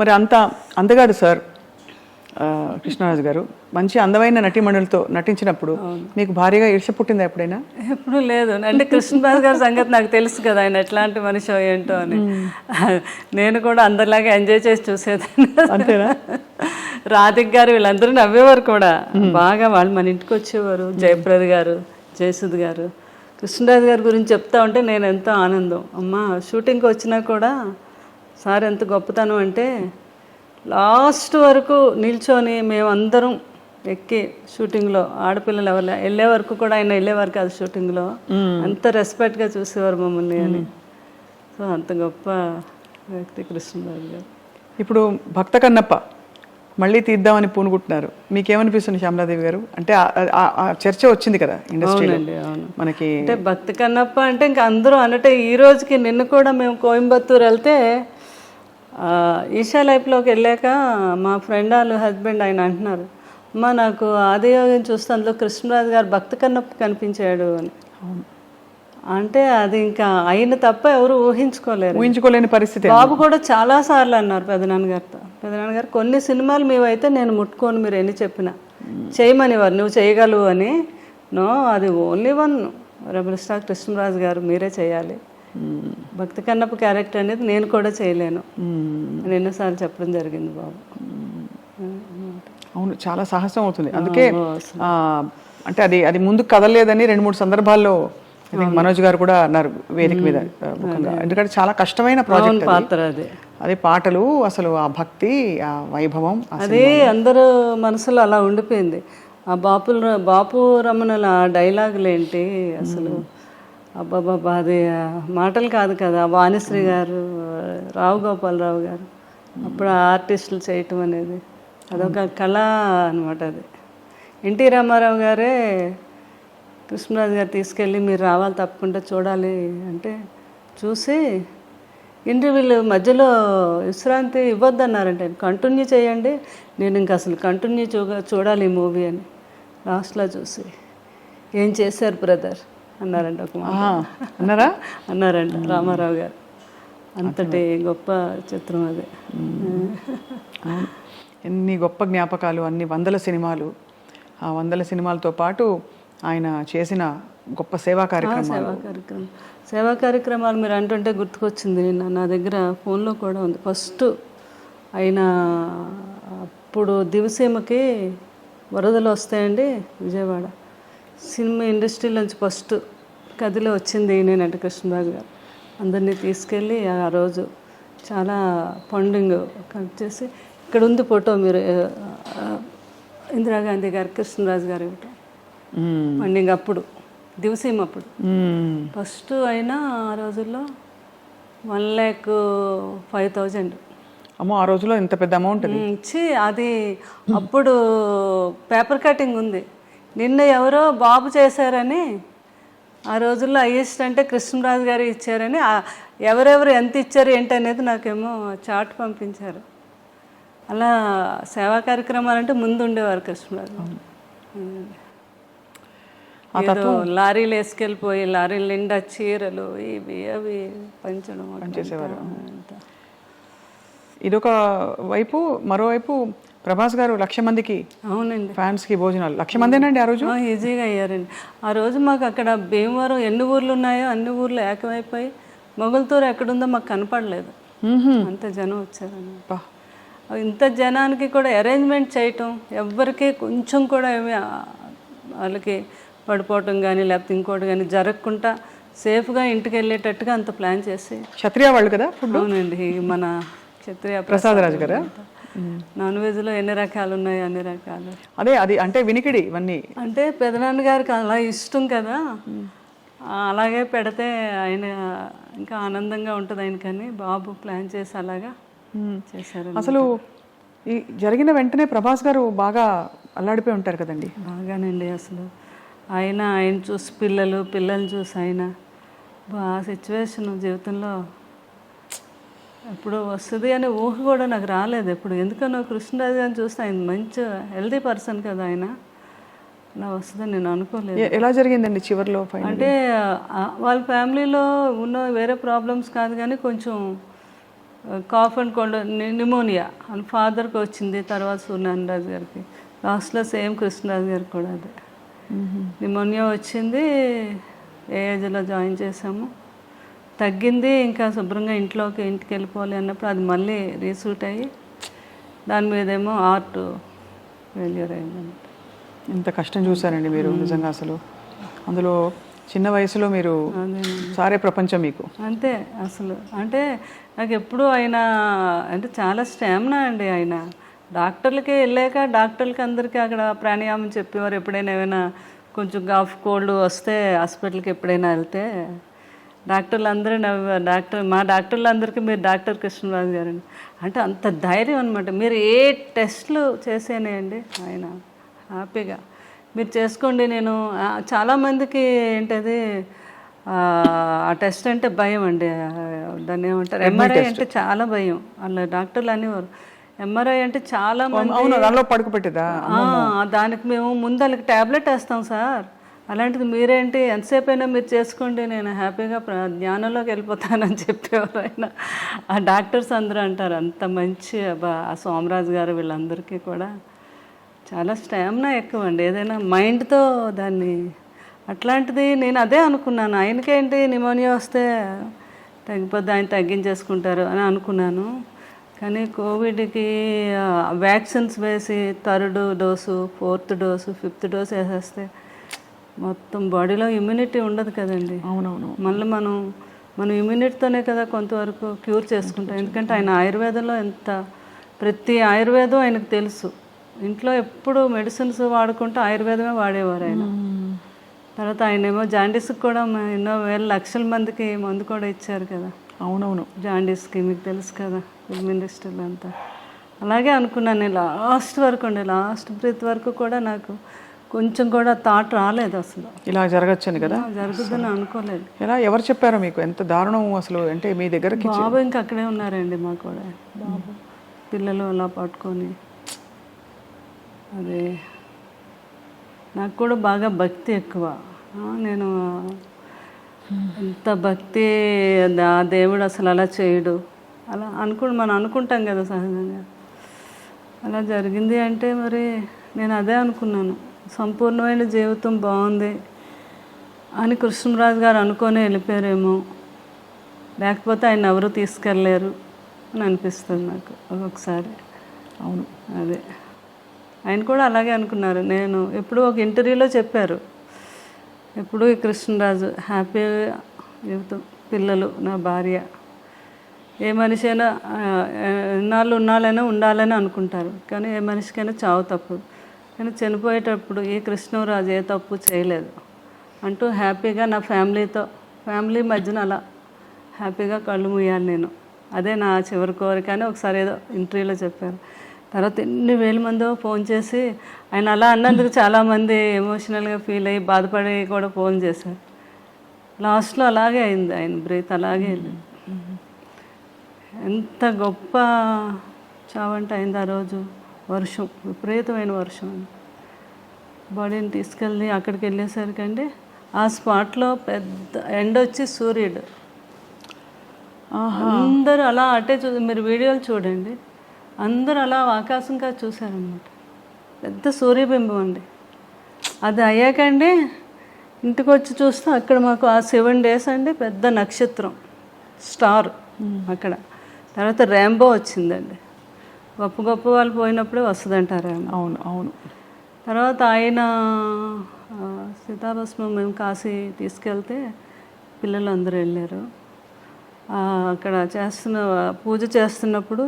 మరి అంత అందగాడు సార్ కృష్ణరాజు గారు, మంచి అందమైన నటీమణులతో నటించినప్పుడు మీకు భారీగా ఈర్ష్య పుట్టిందా ఎప్పుడైనా? ఎప్పుడు లేదు. అంటే కృష్ణరాజు గారి సంగతి నాకు తెలుసు కదా, ఆయన ఎట్లాంటి మనిషి ఏంటో అని. నేను కూడా అందరిలాగా ఎంజాయ్ చేసి చూసేదాన్ని. అంతేనా? రాధిక్ గారు వీళ్ళందరూ నవ్వేవారు కూడా బాగా. వాళ్ళు మన ఇంటికి వచ్చేవారు. జయప్రద గారు, జయసుద్ గారు, కృష్ణరాజు గారి గురించి చెప్తా ఉంటే నేను ఎంతో ఆనందం. అమ్మ షూటింగ్కి వచ్చినా కూడా సార్ ఎంత గొప్పతనం అంటే లాస్ట్ వరకు నిల్చొని మేమందరం ఎక్కి షూటింగ్లో ఆడపిల్లలు ఎవరు వెళ్ళే వరకు కూడా ఆయన వెళ్ళేవారు కాదు షూటింగ్లో. అంత రెస్పెక్ట్గా చూసేవారు మమ్మల్ని అని. సో అంత గొప్ప వ్యక్తి కృష్ణరాజు గారు. ఇప్పుడు భక్త కన్నప్ప మళ్ళీ తీద్దామని పూనుకుంటున్నారు. మీకేమనిపిస్తుంది శ్యామలాదేవి గారు? అంటే ఆ చర్చ వచ్చింది కదా ఇండస్ట్రీలో మనకి. అంటే భక్త కన్నప్ప అంటే ఇంకా అందరూ అన్నట్టే ఈ రోజుకి. నిన్న కూడా మేము కోయంబత్తూరు వెళ్తే ఈషా లైఫ్లోకి వెళ్ళాక మా ఫ్రెండ్ వాళ్ళ హస్బెండ్ ఆయన అంటున్నారు, అమ్మ నాకు ఆదియోగం చూస్తే అందులో కృష్ణరాజు గారు భక్త కన్నప్ప కనిపించాడు అని. అంటే అది ఇంకా ఆయన తప్ప ఎవరు ఊహించుకోలేని పరిస్థితి. బాబు కూడా చాలా సార్లు అన్నారు పెదనాన్నగారితో, పెదనాన్నగారు కొన్ని సినిమాలు మేవైతే నేను ముట్టుకోను మీరు ఎన్ని చెప్పినా చేయమనివారు, నువ్వు చేయగలవు అని. నో, అది only one rebel star Krishnaraju గారు, మీరే చేయాలి. భక్త కన్నప్ప క్యారెక్టర్ అనేది నేను కూడా చేయలేను అని ఎన్నోసార్లు చెప్పడం జరిగింది బాబు. అవును, చాలా సాహసం అవుతుంది. అందుకే అంటే అది ముందుకు కదలలేదని 2-3 సందర్భాల్లో మనోజ్ గారు కూడా అన్నారు వేదిక మీద. ఎందుకంటే చాలా కష్టమైన ప్రాజెక్ట్ పాత్ర అది. అదే పాటలు, అసలు ఆ భక్తి, ఆ వైభవం, అదే అందరూ మనసులో అలా ఉండిపోయింది. ఆ బాపు రమణల డైలాగులు ఏంటి అసలు, అబ్బాబాబా అది మాటలు కాదు కదా. వాణిశ్రీ గారు, రావు గోపాలరావు గారు అప్పుడు ఆర్టిస్టులు చేయటం అనేది అదొక కళ అనమాట. అది ఎన్టీ రామారావు గారే కృష్ణరాజు గారు తీసుకెళ్ళి మీరు రావాలి తప్పకుండా చూడాలి అంటే చూసి ఇంటర్వ్యూలు మధ్యలో విశ్రాంతి ఇవ్వద్దన్నారంటే, కంటిన్యూ చేయండి, నేను ఇంక అసలు కంటిన్యూ చూడాలి ఈ మూవీ అని. లాస్ట్లో చూసి ఏం చేశారు బ్రదర్ అన్నారంట. ఒక అన్నారా? అన్నారంట రామారావు గారు. అంతటి గొప్ప చిత్రం అది. ఎన్ని గొప్ప జ్ఞాపకాలు, అన్ని 100 సినిమాలు. ఆ 100 సినిమాలతో పాటు ఆయన చేసిన గొప్ప సేవా కార్యక్రమాలు మీరు అంటుంటే గుర్తుకొచ్చింది. నా దగ్గర ఫోన్లో కూడా ఉంది. ఫస్ట్ ఆయన అప్పుడు దివసీమకి వరదలు వస్తాయండి విజయవాడ, సినిమా ఇండస్ట్రీలోంచి ఫస్ట్ కదిలో వచ్చింది నేనంటే కృష్ణరాజు గారు. అందరినీ తీసుకెళ్ళి ఆ రోజు చాలా ఫండింగ్ కట్ చేసి, ఇక్కడ ఉంది ఫోటో మీరు, ఇందిరాగాంధీ గారు కృష్ణరాజు గారు ఫండింగ్ అప్పుడు దివసీమ అప్పుడు ఫస్ట్ అయినా ఆ రోజుల్లో 1,05,000. అమ్మో, ఆ రోజులో ఇంత పెద్ద అమౌంట్ ఇచ్చి అది అప్పుడు పేపర్ కటింగ్ ఉంది. నిన్న ఎవరో బాబు చేశారని, ఆ రోజుల్లో హైయెస్ట్ అంటే కృష్ణరాజు గారు ఇచ్చారని, ఎవరెవరు ఎంత ఇచ్చారు ఏంటి అనేది నాకేమో చార్ట్ పంపించారు. అలా సేవా కార్యక్రమాలంటే ముందు ఉండేవారు కృష్ణరాజు. లారీలు వేసుకెళ్ళిపోయి లారీలు నిండా చీరలు ఇవి అవి పనిచేసేవారు. ఇదొక వైపు. మరోవైపు ప్రభాస్ గారు 1,00,000 మందికి, అవునండి, ఫ్యాన్స్కి భోజనాలు 1,00,000 మందేనండి ఆ రోజు. ఈజీగా అయ్యారండి ఆ రోజు. మాకు అక్కడ భీమవరం ఎన్ని ఊర్లు ఉన్నాయో అన్ని ఊర్లు ఏకమైపోయి మొగల్తూరు ఎక్కడుందో మాకు కనపడలేదు, అంత జనం వచ్చారని. ఇంత జనానికి కూడా అరేంజ్మెంట్ చేయటం, ఎవ్వరికి కొంచెం కూడా ఏమి వాళ్ళకి పడిపోవటం కానీ లేకపోతే ఇంకోటి కానీ జరగకుండా సేఫ్గా ఇంటికి వెళ్ళేటట్టుగా అంత ప్లాన్ చేసి. క్షత్రియ వాళ్ళు కదా? అవునండి, మన క్షత్రియ ప్రసాదరాజు గారా? నాన్ వెజ్లో ఎన్ని రకాలు ఉన్నాయి, అన్ని రకాలు. అదే అది అంటే వినికిడి ఇవన్నీ అంటే పెదనాన్న గారికి అలా ఇష్టం కదా, అలాగే పెడితే ఆయన ఇంకా ఆనందంగా ఉంటుంది ఆయన. కానీ బాబు ప్లాన్ చేసి అలాగా చేశారు. అసలు ఈ జరిగిన వెంటనే ప్రభాస్ గారు బాగా అల్లాడిపోయి ఉంటారు కదండి? బాగానండి. అసలు ఆయన చూసి పిల్లల్ని చూసి ఆయన ఆ సిచ్యువేషన్ జీవితంలో ఎప్పుడు వస్తుంది అనే ఊహ కూడా నాకు రాలేదు ఎప్పుడు. ఎందుకనో కృష్ణరాజు గారిని చూస్తే ఆయన మంచి హెల్దీ పర్సన్ కదా, ఆయన అలా వస్తుందని నేను అనుకోలేదు. ఎలా జరిగిందండి చివరిలో? అంటే వాళ్ళ ఫ్యామిలీలో ఉన్న వేరే ప్రాబ్లమ్స్ కాదు కానీ కొంచెం కాఫ్ అండ్ కోల్డ్ న్యూమోనియా అని ఫాదర్కి వచ్చింది, తర్వాత సూర్యనారాయణ గారికి, లాస్ట్లో సేమ్ కృష్ణరాజు గారికి కూడా అదే న్యూమోనియా వచ్చింది. ఏజ్లో జాయిన్ చేసాము, తగ్గింది. ఇంకా శుభ్రంగా ఇంటికి వెళ్ళిపోవాలి అన్నప్పుడు అది మళ్ళీ రీసూట్ అయ్యి దాని మీదేమో హార్ట్ ఫెయిల్యూర్ అయిందండి. ఇంత కష్టం చూసారండి మీరు నిజంగా. అసలు అందులో చిన్న వయసులో మీరు సారే ప్రపంచం మీకు. అంతే అసలు. అంటే నాకు ఎప్పుడు ఆయన అంటే చాలా స్టామినా అండి. ఆయన డాక్టర్లకి వెళ్ళాక డాక్టర్లకి అందరికీ అక్కడ ప్రాణాయామం చెప్పేవారు. ఎప్పుడైనా ఏమైనా కొంచెం కాఫ్ కోల్డ్ వస్తే హాస్పిటల్కి ఎప్పుడైనా వెళ్తే డాక్టర్లు అందరూ మా డాక్టర్లందరికీ మీరు డాక్టర్ కృష్ణరాజు గారండి అంటే అంత ధైర్యం అనమాట. మీరు ఏ టెస్ట్లు చేసేనేయండి ఆయన హ్యాపీగా మీరు చేసుకోండి. నేను చాలామందికి ఏంటది ఆ టెస్ట్ అంటే భయం అండి. దాన్ని ఏమంటారు, ఎంఆర్ఐ అంటే చాలా భయం. అలా డాక్టర్లు అనేవారు ఎంఆర్ఐ అంటే చాలా మంది పడుకోబెట్టేదా, దానికి మేము ముందు వాళ్ళకి ట్యాబ్లెట్ వేస్తాం సార్. అలాంటిది మీరేంటి ఎంతసేపు అయినా మీరు చేసుకోండి, నేను హ్యాపీగా జ్ఞానంలోకి వెళ్ళిపోతానని చెప్పేవారు ఆయన. ఆ డాక్టర్స్ అందరూ అంటారు అంత మంచి ఆ సోమరాజు గారు వీళ్ళందరికీ కూడా చాలా స్టామినా ఎక్కువ అండి. ఏదైనా మైండ్తో దాన్ని అట్లాంటిది నేను అదే అనుకున్నాను. ఆయనకేంటి న్యూమోనియా వస్తే తగ్గిపోద్ది, ఆయన తగ్గించేసుకుంటారు అని అనుకున్నాను. కానీ కోవిడ్కి వ్యాక్సిన్స్ వేసి 3rd dose 4th dose 5th dose వేసేస్తే మొత్తం బాడీలో ఇమ్యూనిటీ ఉండదు కదండి. అవునవును. మళ్ళీ మనం ఇమ్యూనిటీతోనే కదా కొంతవరకు క్యూర్ చేసుకుంటాం. ఎందుకంటే ఆయన ఆయుర్వేదంలో ప్రతి ఆయుర్వేదం ఆయనకు తెలుసు. ఇంట్లో ఎప్పుడు మెడిసిన్స్ వాడుకుంటూ ఆయుర్వేదమే వాడేవారు ఆయన. తర్వాత ఆయన ఏమో జాండీస్కి కూడా ఎన్నో వేల లక్షల మందికి మందు కూడా ఇచ్చారు కదా. అవునవును. జాండీస్కి మీకు తెలుసు కదా, ఫిల్మ్ ఇండస్ట్రీలో అంతా. అలాగే అనుకున్నాను నేను లాస్ట్ వరకు అండి, లాస్ట్ బ్రీత్ వరకు కూడా నాకు కొంచెం కూడా థాట్ రాలేదు అసలు ఇలా జరగచ్చని కదా, జరుగుతుందని అనుకోలేదు. ఎలా ఎవరు చెప్పారో మీకు? ఎంత దారుణం అసలు. అంటే మీ దగ్గరకి బాబు ఇంకా అక్కడే ఉన్నారండి, మా కూడా బాబు పిల్లలు అలా పట్టుకొని. అదే నాకు కూడా బాగా భక్తి ఎక్కువ. నేను ఎంత భక్తి, ఆ దేవుడు అసలు అలా చేయడు అలా మనం అనుకుంటాం కదా సహజంగా. అలా జరిగింది అంటే మరి నేను అదే అనుకున్నాను, సంపూర్ణమైన జీవితం బాగుంది అని కృష్ణరాజు గారు అనుకొని వెళ్ళిపోయారేమో, లేకపోతే ఆయన ఎవరు తీసుకెళ్ళలేరు అని అనిపిస్తుంది నాకు ఒక్కొక్కసారి. అవును, అదే ఆయన కూడా అలాగే అనుకున్నారు. నేను ఎప్పుడు ఒక ఇంటర్వ్యూలో చెప్పారు, ఎప్పుడు ఈ కృష్ణరాజు హ్యాపీ జీవితం, పిల్లలు, నా భార్య, ఏ మనిషి అయినా ఉన్నాళ్ళైనా ఉండాలని అనుకుంటారు. కానీ ఏ మనిషికైనా చావు తప్పదు. కానీ చనిపోయేటప్పుడు ఈ కృష్ణరాజు ఏ తప్పు చేయలేదు అంటూ హ్యాపీగా నా ఫ్యామిలీ మధ్యన అలా హ్యాపీగా కళ్ళు మూయాలి నేను. అదే నా చివరి కోరిక అని ఒకసారి ఏదో ఇంటర్వ్యూలో చెప్పారు. తర్వాత ఎన్ని వేల మందో ఫోన్ చేసి ఆయన అలా అన్నందుకు చాలామంది ఎమోషనల్గా ఫీల్ అయ్యి బాధపడి కూడా ఫోన్ చేశారు. లాస్ట్లో అలాగే అయింది, ఆయన బ్రీత్ అలాగే వెళ్ళింది. ఎంత గొప్ప చావంటే అయింది ఆ రోజు. వర్షం, విపరీతమైన వర్షం. బాడీని తీసుకెళ్ళి అక్కడికి వెళ్ళేసరికండి ఆ స్పాట్లో పెద్ద ఎండ వచ్చి సూర్యుడు అందరూ అలా అటే మీరు వీడియోలు చూడండి, అందరూ అలా ఆకాశంగా చూశారనమాట. పెద్ద సూర్యబింబం అండి. అది అయ్యాకండి ఇంటికి వచ్చి చూస్తే అక్కడ మాకు ఆ 7 days అండి పెద్ద నక్షత్రం స్టార్ అక్కడ. తర్వాత ర్యాంబో వచ్చిందండి. గొప్ప వాళ్ళు పోయినప్పుడే వస్తుందంటారు. అవును అవును. తర్వాత ఆయన సీతాభస్మం మేము కాశీ తీసుకెళ్తే పిల్లలు అందరూ వెళ్ళారు. అక్కడ పూజ చేస్తున్నప్పుడు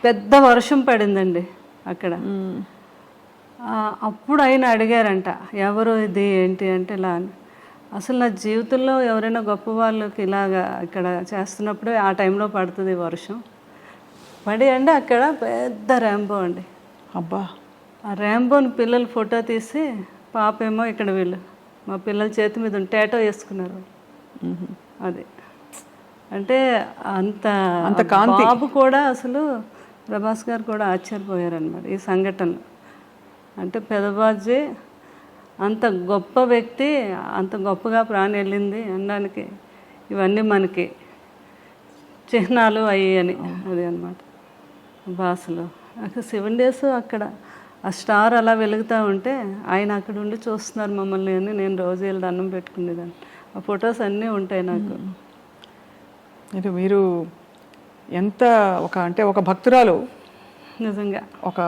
పెద్ద వర్షం పడిందండి అక్కడ. అప్పుడు ఆయన అడిగారంట, ఎవరు ఇది ఏంటి అంటే ఇలా అని. అసలు నా జీవితంలో ఎవరైనా గొప్ప వాళ్ళకి ఇలాగా ఇక్కడ చేస్తున్నప్పుడే ఆ టైంలో పడుతుంది వర్షం. పడి అండి అక్కడ పెద్ద ర్యాంబో అండి. అబ్బా, ఆ ర్యాంబోని పిల్లలు ఫోటో తీసి, పాపేమో ఇక్కడ వీళ్ళు మా పిల్లల చేతి మీద టేటో వేసుకున్నారు. అది అంటే అంత కాంతి. బాబు కూడా అసలు ప్రభాస్ గారు కూడా ఆశ్చర్యపోయారనమాట ఈ సంఘటనలో. అంటే పెదబాజీ అంత గొప్ప వ్యక్తి, అంత గొప్పగా ప్రాణం వెళ్ళింది అనడానికి ఇవన్నీ మనకి చిహ్నాలు అయ్యి అని అది అనమాట భాషలో. అక్కడ 7 days అక్కడ ఆ స్టార్ అలా వెలుగుతూ ఉంటే ఆయన అక్కడ ఉండి చూస్తున్నారు మమ్మల్ని అని నేను రోజు వెళ్ళి దండం పెట్టుకునేదాన్ని. ఆ ఫొటోస్ అన్నీ ఉంటాయి నాకు. ఇది మీరు ఎంత అంటే ఒక భక్తురాలు నిజంగా ఒక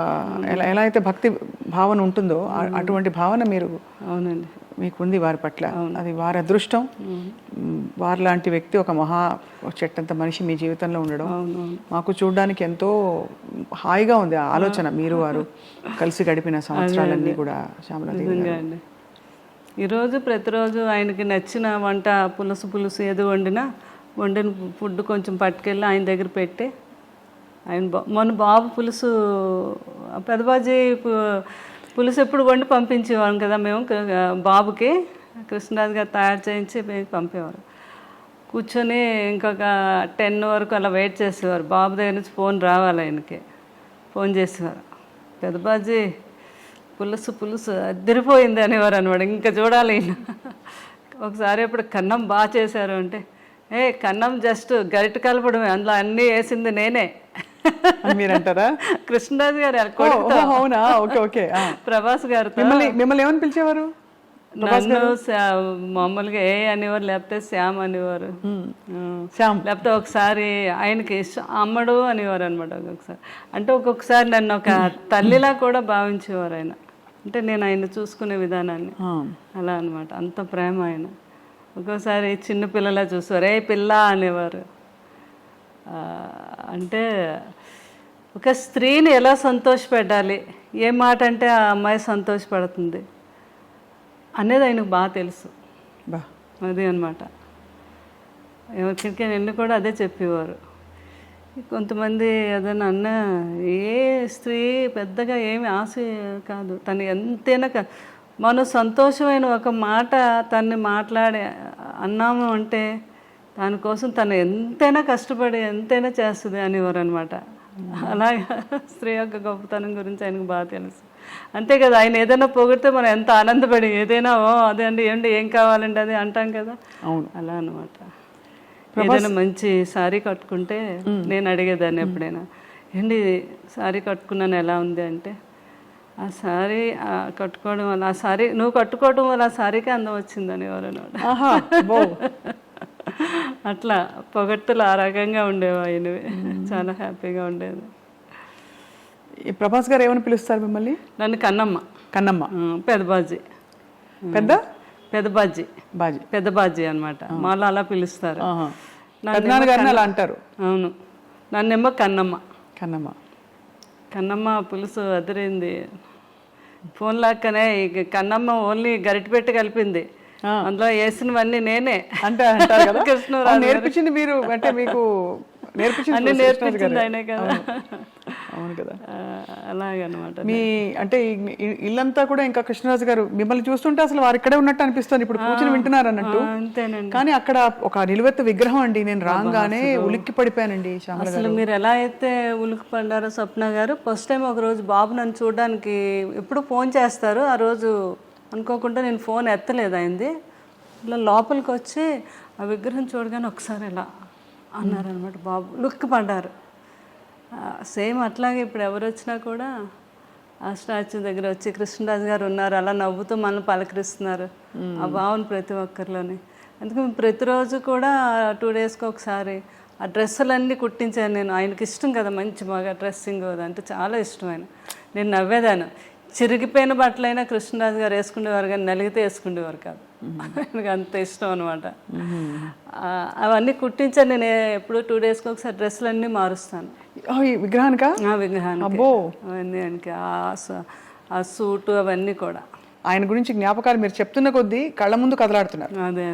ఎలా అయితే భక్తి భావన ఉంటుందో అటువంటి భావన మీరు అవునండి మీకుంది వారి పట్ల. అది వారి అదృష్టం. వారి లాంటి వ్యక్తి ఒక చెట్టంత మనిషి మీ జీవితంలో ఉండడం మాకు చూడడానికి ఎంతో హాయిగా ఉంది. ఆ ఆలోచన మీరు వారు కలిసి గడిపిన సంవత్సరాలన్నీ కూడా శ్యామలాదేవి గారు. ఈరోజు ప్రతిరోజు ఆయనకి నచ్చిన వంట పులుసు ఏదో వండిన ఫుడ్ కొంచెం పట్టుకెళ్ళి ఆయన దగ్గర పెట్టి ఆయన మొన్న బాబు పులుసు పెదబాజీ పులుసు ఎప్పుడు వండి పంపించేవాళ్ళం కదా మేము బాబుకి. కృష్ణరాజు గారు తయారు చేయించి పంపేవారు. కూర్చొని ఇంకొక 10 వరకు అలా వెయిట్ చేసేవారు. బాబు దగ్గర నుంచి ఫోన్ రావాలి ఆయనకి. ఫోన్ చేసేవారు, పెదబాజీ పులుసు అదిరిపోయింది అనేవారు అనమాట. ఇంకా చూడాలి. ఒకసారి ఇప్పుడు కన్నం బాగా చేశారు అంటే, కన్నం జస్ట్ గరిట కలపడమే, అందులో అన్నీ వేసింది నేనే మీరంటారా? కృష్ణరాజు గారు అవునా? Okay okay. ప్రభాస్ గారితో మిమ్మల్ని ఏమని పిలిచేవారు? నన్ను మామూలుగా అనేవారు, లేకపోతే శ్యామ్ అనేవారు, లేకపోతే ఒకసారి ఆయనకి అమ్మడు అనేవారు అనమాట. ఒక్కొక్కసారి అంటే ఒక్కొక్కసారి నన్ను ఒక తల్లిలా కూడా భావించేవారు ఆయన. అంటే నేను ఆయన చూసుకునే విధానాన్ని అలా అనమాట. అంత ప్రేమ ఆయన. ఒక్కోసారి చిన్న పిల్లలా చూసేవారు, పిల్ల అనేవారు. అంటే ఒక స్త్రీని ఎలా సంతోషపెట్టాలి, ఏ మాట అంటే ఆ అమ్మాయి సంతోషపడుతుంది అనేది ఆయనకు బాగా తెలుసు. అది అనమాట. ఎవరికి నిన్ను కూడా అదే చెప్పేవారు. కొంతమంది ఏదైనా ఏ స్త్రీ పెద్దగా ఏమి ఆశ కాదు, తను ఎంతైనా మనం సంతోషమైన ఒక మాట తన్ని అన్నాము అంటే దానికోసం తను ఎంతైనా కష్టపడి ఎంతైనా చేస్తుంది అనేవారు అనమాట. అలాగే స్త్రీ యొక్క గొప్పతనం గురించి ఆయనకు బాగా తెలుసు. అంతే కదా, ఆయన ఏదైనా పొగిడితే మనం ఎంత ఆనందపడి ఏదైనా అదే అండి ఏం కావాలండి అది అంటాం కదా, అలా అనమాట. ఏదైనా మంచి శారీ కట్టుకుంటే నేను అడిగేదాన్ని ఎప్పుడైనా, శారీ కట్టుకున్నాను ఎలా ఉంది అంటే, ఆ శారీ కట్టుకోవడం వల్ల ఆ శారీ నువ్వు కట్టుకోవడం వల్ల ఆ శారీకి అందం వచ్చిందని ఎవరన్నమాట. అట్లా పొగట్టులు ఆ రకంగా ఉండేవి ఆయనవి. చాలా హ్యాపీగా ఉండేది. ఈ ప్రభాస్ గారు ఏమని పిలుస్తారు మిమ్మల్ని? నన్ను కన్నమ్మ, పెద్దబాజీ అనమాట. మాలో అలా పిలుస్తారు. అలా అంటారు. అవును, నన్నేమో కన్నమ్మ పులుసు అదిరింది. ఫోన్ లాక్కనే కన్నమ్మ ఓన్లీ గరిటె పెట్టి కలిపింది, అందులో వేసినవన్నీ నేనే అంటే అంటారు కదా. కృష్ణరాజు నేర్పించింది మీరు, అంటే మీకు నేర్పించింది ఆయనే కదా. అవును కదా. అలాగనమాట. మీ అంటే ఇల్లంతా కూడా ఇంకా కృష్ణరాజు గారు మిమ్మల్ని చూస్తుంటే అసలు వారు ఇక్కడే ఉన్నట్టు అనిపిస్తుంది. ఇప్పుడు కూర్చుని వింటున్నారు అన్నట్టు. అంతేనండి. కానీ అక్కడ ఒక నిలువెత్తు విగ్రహం అండి. నేను రాగానే ఉలిక్కి పడిపోయానండి. అసలు మీరు ఎలా అయితే ఉలిక్కి పడ్డారో స్వప్న గారు, ఫస్ట్ టైం ఒక రోజు బాబు నన్ను చూడడానికి ఎప్పుడు ఫోన్ చేస్తారు, ఆ రోజు అనుకోకుండా నేను ఫోన్ ఎత్తలేదు అయింది. ఇలా లోపలికి వచ్చి ఆ విగ్రహం చూడగానే ఒకసారి ఇలా అన్నారనమాట. బాబు లుక్కి పడ్డారు. సేమ్ అట్లాగే ఇప్పుడు ఎవరు వచ్చినా కూడా ఆ స్టాచ్యూ దగ్గర వచ్చి కృష్ణరాజు గారు ఉన్నారు అలా నవ్వుతూ మనల్ని పలకరిస్తున్నారు. ఆ భావన ప్రతి ఒక్కరిలోని. అందుకే ప్రతిరోజు కూడా 2 daysకి ఒకసారి ఆ డ్రెస్సులన్నీ కుట్టించాను నేను. ఆయనకి ఇష్టం కదా మంచి బాగా డ్రెస్సింగ్ అంటే చాలా ఇష్టం ఆయన. నేను నవ్వేదాను. చిరిగిపోయిన బట్టలైనా కృష్ణరాజు గారు వేసుకునేవారు, కానీ నలిగితే వేసుకునేవారు కాదు. ఆయనకు అంత ఇష్టం అనమాట. అవన్నీ కుట్టించాను నేను. ఎప్పుడు 2 daysకి ఒకసారి డ్రెస్సులన్నీ మారుస్తాను. విగ్రహానికి అవన్నీ ఆయనకి ఆ సూటు అవన్నీ కూడా. ఆయన గురించి జ్ఞాపకాలు మీరు చెప్తున్న కొద్దీ కళ్ళ ముందు కదలాడుతున్నారు. అదే